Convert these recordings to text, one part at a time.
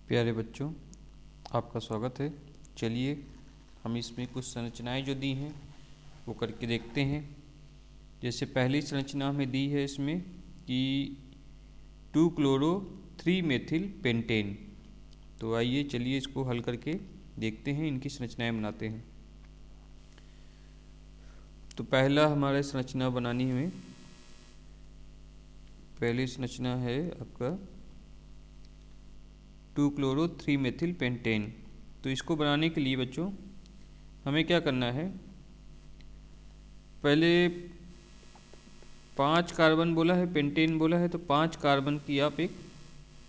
प्यारे बच्चों, आपका स्वागत है। चलिए हम इसमें कुछ संरचनाएं जो दी हैं वो करके देखते हैं। जैसे पहली संरचना हमें दी है इसमें कि 2-क्लोरो-3-मेथिल पेंटेन। तो आइए चलिए इसको हल करके देखते हैं, इनकी संरचनाएं बनाते हैं। तो पहला हमारा संरचना बनानी है, पहली संरचना है आपका 2-क्लोरो-3-मेथिल पेंटेन। तो इसको बनाने के लिए बच्चों हमें क्या करना है, पहले 5 कार्बन बोला है, पेंटेन बोला है, तो 5 कार्बन की आप एक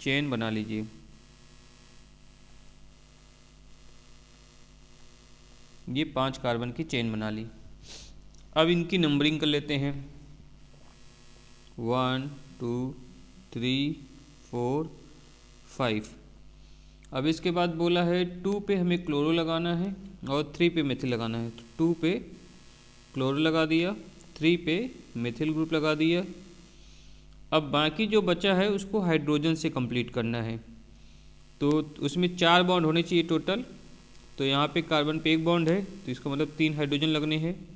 चेन बना लीजिए। ये 5 कार्बन की चेन बना ली। अब इनकी नंबरिंग कर लेते हैं, 1 2 3 4 5। अब इसके बाद बोला है 2 पे हमें क्लोरो लगाना है और 3 पे मेथिल लगाना है। तो 2 पे क्लोरो लगा दिया, 3 पे मेथिल ग्रुप लगा दिया। अब बाकी जो बचा है उसको हाइड्रोजन से कंप्लीट करना है। तो उसमें 4 बॉन्ड होने चाहिए टोटल। तो यहाँ पे कार्बन पे 1 बॉन्ड है, तो इसका मतलब 3 हाइड्रोजन लगने हैं।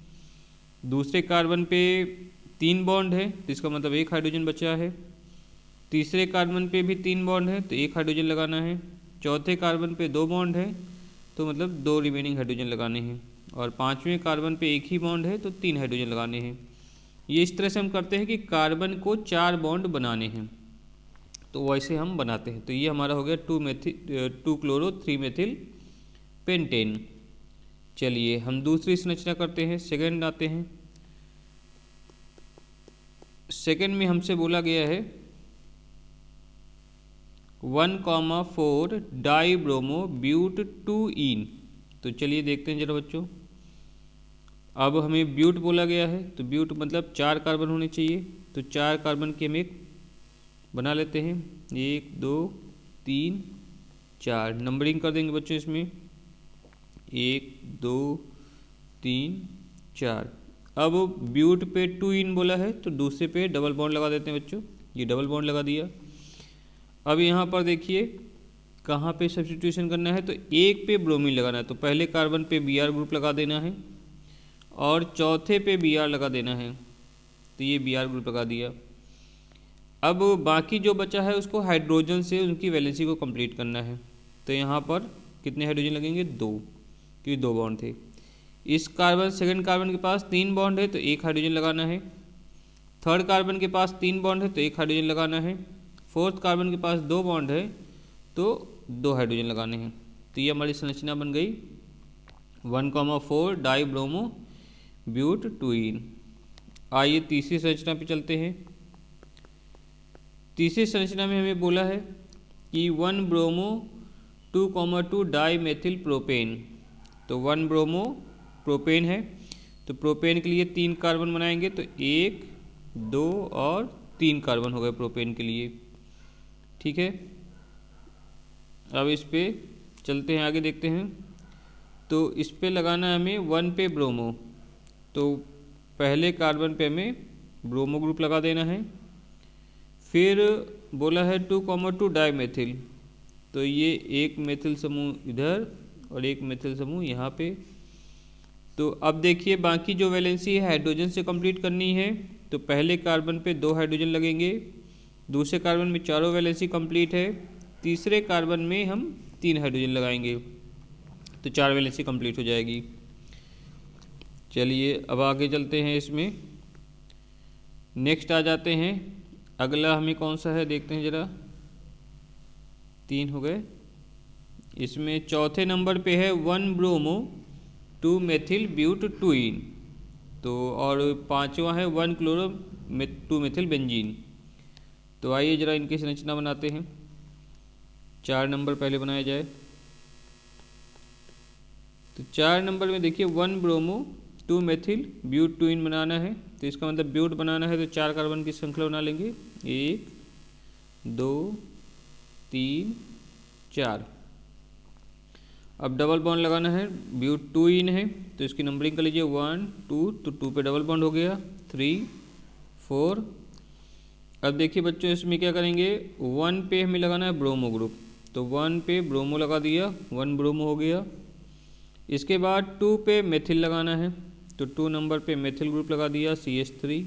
दूसरे कार्बन पे 3 बॉन्ड है, तो इसका मतलब 1 हाइड्रोजन बचा है। तीसरे कार्बन पे भी 3 बॉन्ड है, तो 1 हाइड्रोजन लगाना है। चौथे कार्बन पे 2 बॉन्ड है, तो मतलब 2 रिमेनिंग हाइड्रोजन लगाने हैं। और पाँचवें कार्बन पे 1 ही बॉन्ड है, तो 3 हाइड्रोजन लगाने हैं। ये इस तरह से हम करते हैं कि कार्बन को 4 बॉन्ड बनाने हैं, तो वैसे हम बनाते हैं। तो ये हमारा हो गया 2-क्लोरो-3-मेथिल पेंटेन। चलिए हम दूसरी संरचना करते हैं, सेकेंड आते हैं। सेकेंड में हमसे बोला गया है 1,4 डाईब्रोमो ब्यूट 2-इन। तो चलिए देखते हैं जरा बच्चों। अब हमें ब्यूट बोला गया है, तो ब्यूट मतलब 4 कार्बन होने चाहिए। तो 4 कार्बन के हम एक बना लेते हैं, 1 2 3 4। नंबरिंग कर देंगे बच्चों इसमें, 1 2 3 4। अब ब्यूट पे 2-इन बोला है, तो दूसरे पे डबल बॉन्ड लगा देते हैं बच्चों। ये डबल बॉन्ड लगा दिया। अब यहाँ पर देखिए कहाँ पे सब्स्टिट्यूशन करना है, तो 1 पे ब्रोमीन लगाना है। तो पहले कार्बन पे Br ग्रुप लगा देना है और चौथे पे Br लगा देना है। तो ये Br ग्रुप लगा दिया। अब बाकी जो बचा है उसको हाइड्रोजन से उनकी वैलेंसी को कंप्लीट करना है। तो यहाँ पर कितने हाइड्रोजन लगेंगे, 2, क्योंकि 2 बॉन्ड थे। इस सेकेंड कार्बन के पास 3 बॉन्ड है, तो 1 हाइड्रोजन लगाना है। थर्ड कार्बन के पास 3 बॉन्ड है, तो 1 हाइड्रोजन लगाना है। फोर्थ कार्बन के पास 2 बॉन्ड है, तो 2 हाइड्रोजन लगाने हैं। तो ये हमारी संरचना बन गई 1,4 डाईब्रोमो ब्यूट 2-इन। आइए तीसरी संरचना पे चलते हैं। तीसरी संरचना में हमें बोला है कि 1 ब्रोमो 2,2 डाईमेथिल प्रोपेन। तो 1 ब्रोमो प्रोपेन है, तो प्रोपेन के लिए 3 कार्बन बनाएंगे। तो 1 2 और 3 कार्बन हो गए प्रोपेन के लिए, ठीक है। अब इस पे चलते हैं, आगे देखते हैं। तो इस पे लगाना है हमें 1 पे ब्रोमो। तो पहले कार्बन पे हमें ब्रोमो ग्रुप लगा देना है। फिर बोला है 2,2 डाईमेथिल। तो ये एक मेथिल समूह इधर और एक मेथिल समूह यहाँ पे। तो अब देखिए बाकी जो वैलेंसी है हाइड्रोजन से कंप्लीट करनी है। तो पहले कार्बन पे 2 हाइड्रोजन लगेंगे, दूसरे कार्बन में चारों वैलेंसी कंप्लीट है, तीसरे कार्बन में हम 3 हाइड्रोजन लगाएंगे, तो 4 वैलेंसी कंप्लीट हो जाएगी। चलिए अब आगे चलते हैं। इसमें नेक्स्ट आ जाते हैं। अगला हमें कौन सा है देखते हैं जरा, 3 हो गए। इसमें चौथे नंबर पे है 1 ब्रोमो 2 मेथिल ब्यूट 2-इन। तो और पांचवा है 1 क्लोरो 2 मेथिल बेंजीन। तो आइए जरा इनकी संरचना बनाते हैं। 4 नंबर पहले बनाया जाए। तो 4 नंबर में देखिए 1 ब्रोमो 2 मेथिल ब्यूट 2-इन बनाना है। तो इसका मतलब ब्यूट बनाना है, तो 4 कार्बन की श्रृंखला बना लेंगे, 1 2 3 4। अब डबल बॉन्ड लगाना है, ब्यूट 2-इन है, तो इसकी नंबरिंग कर लीजिए 1 2। तो 2 पे डबल बॉन्ड हो गया, 3 4। अब देखिए बच्चों इसमें क्या करेंगे, 1 पे हमें लगाना है ब्रोमो ग्रुप। तो 1 पे ब्रोमो लगा दिया, 1 ब्रोमो हो गया। इसके बाद 2 पे मेथिल लगाना है, तो 2 नंबर पे मेथिल ग्रुप लगा दिया CH3।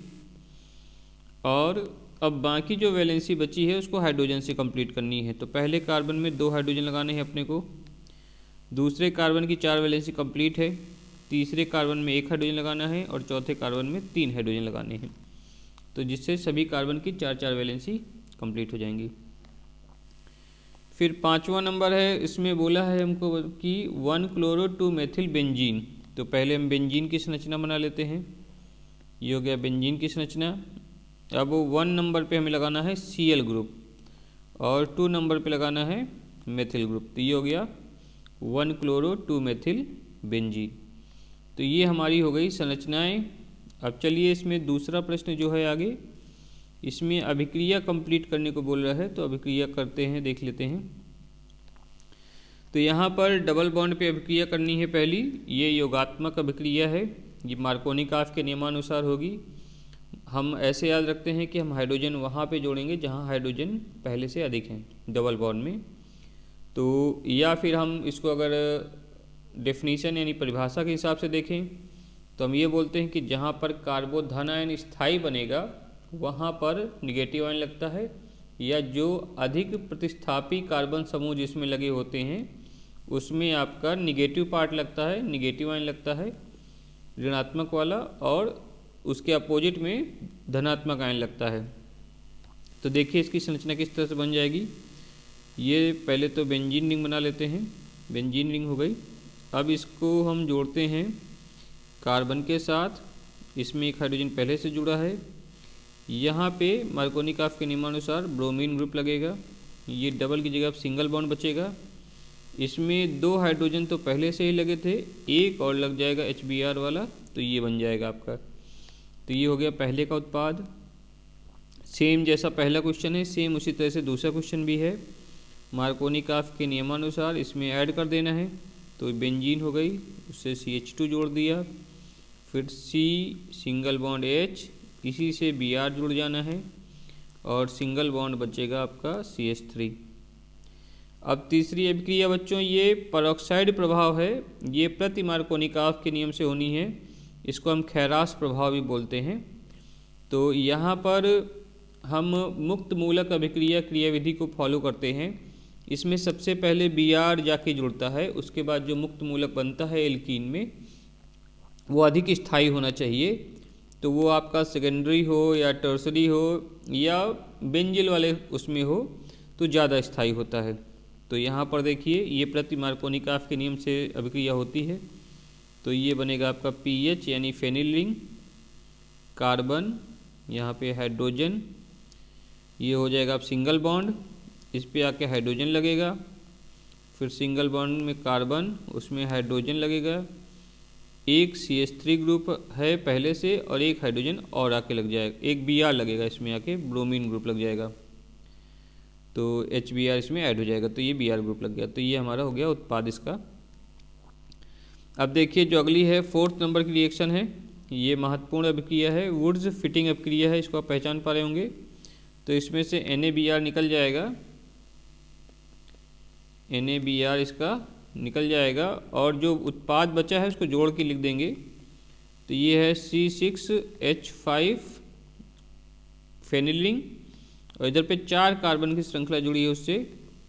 और अब बाकी जो वैलेंसी बची है उसको हाइड्रोजन से कंप्लीट करनी है। तो पहले कार्बन में 2 हाइड्रोजन लगाने हैं अपने को, दूसरे कार्बन की 4 वैलेंसी कंप्लीट है, तीसरे कार्बन में 1 हाइड्रोजन लगाना है और चौथे कार्बन में 3 हाइड्रोजन लगाने हैं, तो जिससे सभी कार्बन की 4 वैलेंसी कंप्लीट हो जाएंगी। फिर 5वां नंबर है, इसमें बोला है हमको कि 1 क्लोरो 2 मेथिल बेंजीन। तो पहले हम बेंजीन की संरचना बना लेते हैं। ये हो गया बेंजीन की संरचना। अब 1 नंबर पे हमें लगाना है Cl ग्रुप और 2 नंबर पे लगाना है मेथिल ग्रुप। तो ये हो गया 1 क्लोरो 2 मेथिल बेंजीन। तो ये हमारी हो गई संरचनाएं। अब चलिए इसमें दूसरा प्रश्न जो है आगे, इसमें अभिक्रिया कंप्लीट करने को बोल रहा है, तो अभिक्रिया करते हैं, देख लेते हैं। तो यहाँ पर डबल बॉन्ड पे अभिक्रिया करनी है पहली। ये योगात्मक अभिक्रिया है, ये मार्कोनी-काफ के नियमानुसार होगी। हम ऐसे याद रखते हैं कि हम हाइड्रोजन वहाँ पे जोड़ेंगे जहाँ हाइड्रोजन पहले से अधिक हैं डबल बॉन्ड में। तो या फिर हम इसको अगर डेफिनीशन यानी परिभाषा के हिसाब से देखें तो हम ये बोलते हैं कि जहाँ पर कार्बोधन आयन स्थायी बनेगा वहाँ पर निगेटिव आयन लगता है, या जो अधिक प्रतिस्थापी कार्बन समूह जिसमें लगे होते हैं उसमें आपका निगेटिव पार्ट लगता है, निगेटिव आयन लगता है ऋणात्मक वाला, और उसके अपोजिट में धनात्मक आयन लगता है। तो देखिए इसकी संरचना किस तरह से बन जाएगी। ये पहले तो बेंजीन रिंग बना लेते हैं, बेंजीन रिंग हो गई। अब इसको हम जोड़ते हैं कार्बन के साथ, इसमें एक हाइड्रोजन पहले से जुड़ा है। यहाँ पे मार्कोनी-काफ के नियमानुसार ब्रोमीन ग्रुप लगेगा, ये डबल की जगह सिंगल बॉन्ड बचेगा। इसमें 2 हाइड्रोजन तो पहले से ही लगे थे, एक और लग जाएगा HBr वाला, तो ये बन जाएगा आपका। तो ये हो गया पहले का उत्पाद। सेम जैसा पहला क्वेश्चन है सेम उसी तरह से दूसरा क्वेश्चन भी है। मार्कोनी-काफ के नियमानुसार इसमें ऐड कर देना है, तो बेंजीन हो गई, उससे CH2 जोड़ दिया, फिर C सिंगल बॉन्ड H, इसी से Br जुड़ जाना है और सिंगल बॉन्ड बचेगा आपका CH3। अब तीसरी अभिक्रिया बच्चों ये परऑक्साइड प्रभाव है, ये प्रति मार्कोनी-काफ के नियम से होनी है, इसको हम खैरास प्रभाव भी बोलते हैं। तो यहाँ पर हम मुक्त मूलक अभिक्रिया क्रियाविधि को फॉलो करते हैं। इसमें सबसे पहले Br जाके जुड़ता है, उसके बाद जो मुक्त मूलक बनता है एल्कीन में वो अधिक स्थायी होना चाहिए। तो वो आपका सेकेंडरी हो या टर्सरी हो या बेंजिल वाले उसमें हो तो ज़्यादा स्थायी होता है। तो यहाँ पर देखिए ये प्रति मार्कोनी-काफ के नियम से अभिक्रिया होती है। तो ये बनेगा आपका PH यानी फेनिल रिंग, कार्बन, यहाँ पे हाइड्रोजन, ये हो जाएगा आप सिंगल बॉन्ड, इस पे आके हाइड्रोजन लगेगा, फिर सिंगल बॉन्ड में कार्बन, उसमें हाइड्रोजन लगेगा, एक CH3 ग्रुप है पहले से और एक हाइड्रोजन और आके लग जाएगा, एक Br लगेगा इसमें आके, ब्रोमीन ग्रुप लग जाएगा, तो HBr इसमें ऐड हो जाएगा, तो ये Br ग्रुप लग गया। तो ये हमारा हो गया उत्पाद इसका। अब देखिए जो अगली है 4th नंबर की रिएक्शन है, ये महत्वपूर्ण अभिक्रिया है, वुड्स फिटिंग अभिक्रिया है, इसको आप पहचान पा रहे होंगे। तो इसमें से NaBr निकल जाएगा, NaBr इसका निकल जाएगा और जो उत्पाद बचा है उसको जोड़ के लिख देंगे। तो ये है C6H5 फेनिल रिंग और इधर पे 4 कार्बन की श्रृंखला जुड़ी है उससे,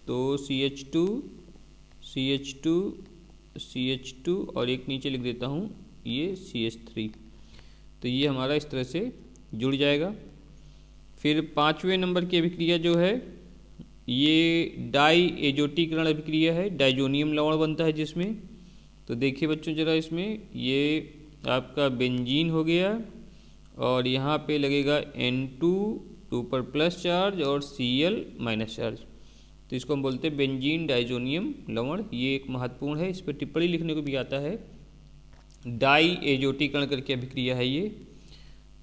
तो CH2 CH2 CH2 और एक नीचे लिख देता हूँ ये CH3। तो ये हमारा इस तरह से जुड़ जाएगा। फिर 5वें नंबर की अभिक्रिया जो है ये डाई एजोटीकरण अभिक्रिया है, डाइजोनियम लवण बनता है जिसमें। तो देखिए बच्चों ज़रा इसमें ये आपका बेंजीन हो गया और यहाँ पे लगेगा N2 2 पर प्लस चार्ज और Cl माइनस चार्ज, तो इसको हम बोलते हैं बेंजीन डाइजोनियम लवण। ये एक महत्वपूर्ण है, इस पर टिप्पणी लिखने को भी आता है, डाई एजोटीकरण करके अभिक्रिया है ये,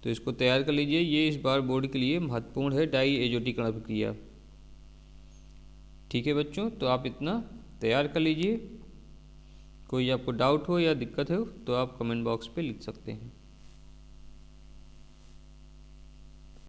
तो इसको तैयार कर लीजिए। ये इस बार बोर्ड के लिए महत्वपूर्ण है, डाई एजोटीकरण अभिक्रिया। ठीक है बच्चों, तो आप इतना तैयार कर लीजिए। कोई आपको डाउट हो या दिक्कत हो तो आप कमेंट बॉक्स पे लिख सकते हैं।